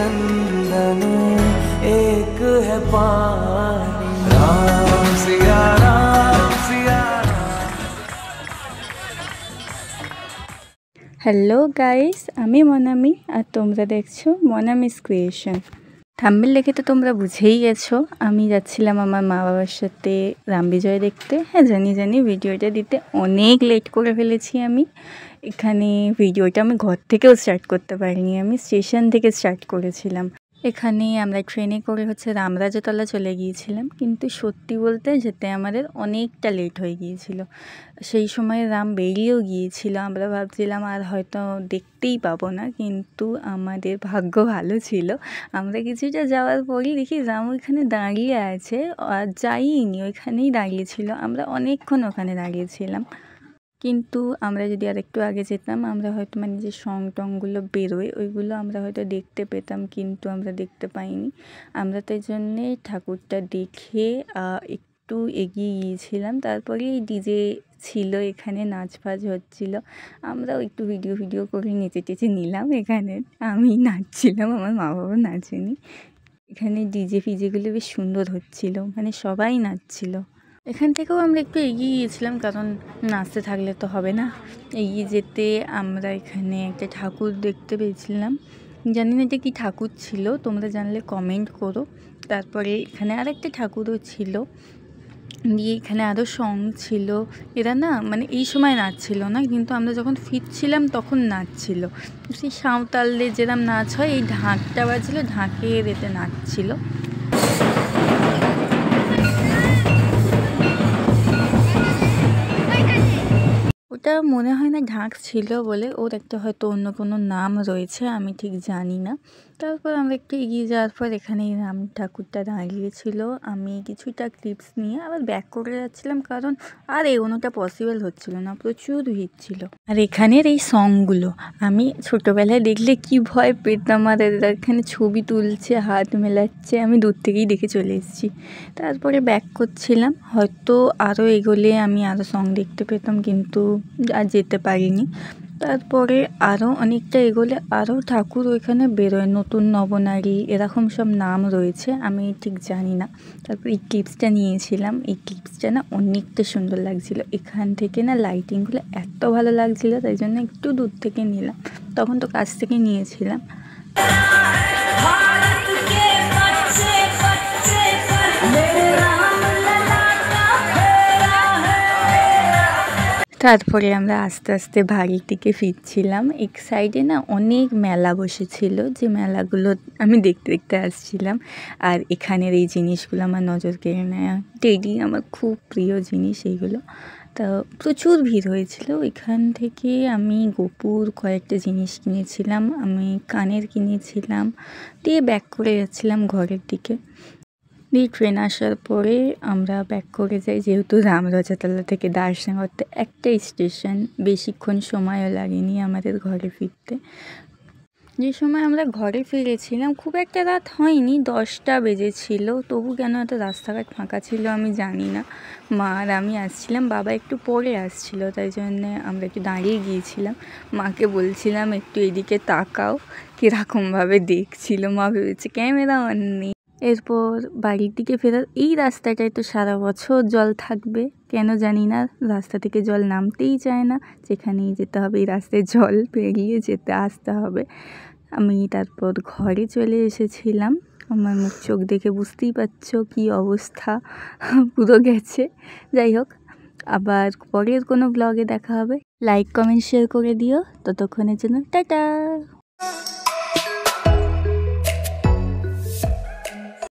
चंदन एक है पानी। राम सिया राम सिया। হ্যালো গাইস, আমি মনামি আর তোমরা দেখছো মনামিস ক্রিয়েশন। থাম্বনেল দেখে তো তোমরা বুঝেই গেছো আমি যাচ্ছিলাম আমার মা বাবার সাথে রাম বিজয় দেখতে। হ্যাঁ জানি ভিডিওটা দিতে অনেক লেট করে ফেলেছি আমি। এখানে ভিডিওটা আমি ঘর থেকেও স্টার্ট করতে পারিনি, আমি স্টেশন থেকে স্টার্ট করেছিলাম। এখানে আমরা ট্রেনে করে রামরাজতলা চলে গিয়েছিলাম, কিন্তু সত্যি বলতে যেতে আমাদের অনেকটা লেট হয়ে গিয়েছিল। সেই সময় রাম বেরিয়েও গিয়েছিল, আমরা ভাবছিলাম আর হয়তো দেখতেই পাবো না, কিন্তু আমাদের ভাগ্য ভালো ছিল। আমরা কিছুটা যাওয়ার পরই দেখি রাম ওইখানে দাঁড়িয়ে আছে, আর যাইনি, ওইখানেই দাঁড়িয়েছিল। আমরা অনেকক্ষণ ওখানে দাঁড়িয়েছিলাম, কিন্তু আমরা যদি আর একটু আগে যেতাম আমরা হয়তো যে সং টংগুলো বেরোয় ওইগুলো আমরা হয়তো দেখতে পেতাম, কিন্তু আমরা দেখতে পাইনি। আমরা তাই জন্যে ঠাকুরটা দেখে একটু এগিয়ে গিয়েছিলাম। তারপরে ডিজে ছিল, এখানে নাচ ফাচ হচ্ছিলো, আমরাও একটু ভিডিও করে নেচে টেচে নিলাম। এখানে আমি নাচছিলাম, আমার মা বাবা নাচেনি। এখানে ডিজে ফিজেগুলো বেশ সুন্দর হচ্ছিল, সবাই নাচছিল। এখান থেকেও আমরা একটু এগিয়ে গিয়েছিলাম, কারণ নাচতে থাকলে তো হবে না। এগিয়ে যেতে আমরা এখানে একটা ঠাকুর দেখতে পেয়েছিলাম, জানি না এটা কী ঠাকুর ছিল, তোমরা জানলে কমেন্ট করো। তারপরে এখানে আর একটা ঠাকুরও ছিল, দিয়ে এখানে আরও সং ছিল। এরা না এই সময় নাচছিল না, কিন্তু আমরা যখন ফিরছিলাম তখন নাচছিল। সেই সাঁওতালদের যেরকম নাচ হয়, এই ঢাকটা বাজছিল, ঢাকের এতে নাচছিল। ওটা মনে হয় না ঢাক ছিল বলে, ওর একটা হয়তো অন্য কোনো নাম রয়েছে, আমি ঠিক জানি না। তারপর আমরা একটু এগিয়ে যাওয়ার পর এখানে রাম ঠাকুরটা দাঁড়িয়েছিল। আমি কিছুটা ক্লিপস নিয়ে আবার ব্যাক করে যাচ্ছিলাম, কারণ আর এগোনোটা পসিবল হচ্ছিল না, প্রচুর ভিড় ছিল। আর এখানের এই সংগুলো আমি ছোটোবেলায় দেখলে কি ভয় পেতাম, আর এখানে ছবি তুলছে, হাত মেলাচ্ছে, আমি দূর থেকেই দেখে চলে এসেছি। তারপরে ব্যাক করছিলাম, হয়তো আরও এগোলে আমি আরও সং দেখতে পেতাম, কিন্তু আর যেতে পারিনি। তারপরে আরও অনেকটা এগোলে আরও ঠাকুর ওইখানে বেরোয়, নতুন নবনারী এরকম সব নাম রয়েছে, আমি ঠিক জানি না। তারপর এই ক্লিপসটা নিয়েছিলাম, এই ক্লিপসটা না অনেকটা সুন্দর লাগছিলো। এখান থেকে না লাইটিংগুলো এত ভালো লাগছিলো, তাই জন্য একটু দূর থেকে নিলাম, তখন তো কাছ থেকে নিয়েছিলাম। তারপরে আমরা আস্তে আস্তে বাড়ির দিকে ফিরছিলাম। এক সাইডে না অনেক মেলা বসেছিল, যে মেলাগুলো আমি দেখতে আসছিলাম। আর এখানের এই জিনিসগুলো আমার নজর কেড়ে নেয়, টেডি আমার খুব প্রিয় জিনিস এইগুলো। তো প্রচুর ভিড় হয়েছিল, এখান থেকে আমি গোপুর কয়েকটা জিনিস কিনেছিলাম, আমি কানের কিনেছিলাম, দিয়ে ব্যাক করে যাচ্ছিলাম ঘরের দিকে। দিয়ে ট্রেন আসার পরে আমরা ব্যাক করে যাই, যেহেতু রামরাজতলা থেকে দার্শনাগরতে একটাই স্টেশন, বেশিক্ষণ সময়ও লাগেনি আমাদের ঘরে ফিরতে। যে সময় আমরা ঘরে ফিরেছিলাম খুব একটা রাত হয়নি, 10টা বেজেছিল, তবু কেন এত রাস্তাঘাট ফাঁকা ছিল আমি জানি না। মা আর আমি আসছিলাম, বাবা একটু পরে আসছিল, তাই জন্যে আমরা একটু দাঁড়িয়ে গিয়েছিলাম। মাকে বলছিলাম একটু এদিকে তাকাও, কীরকমভাবে দেখছিল, মা ভেবেছে ক্যামেরা অন নেই। এরপর বাড়ির দিকে ফেরার এই রাস্তাটায় তো সারা বছর জল থাকবে, কেন জানি না রাস্তা থেকে জল নামতেই চায় না, যেখানেই যেতে হবে এই রাস্তায় জল পেরিয়ে আসতে হবে। আমি তারপর ঘরে চলে এসেছিলাম, আমার মুখ চোখ দেখে বুঝতেই পারছো কী অবস্থা, পুরো গেছে। যাই হোক, আবার পরের কোনো ব্লগে দেখা হবে। লাইক কমেন্ট শেয়ার করে দিও, ততক্ষণের জন্য টাটা।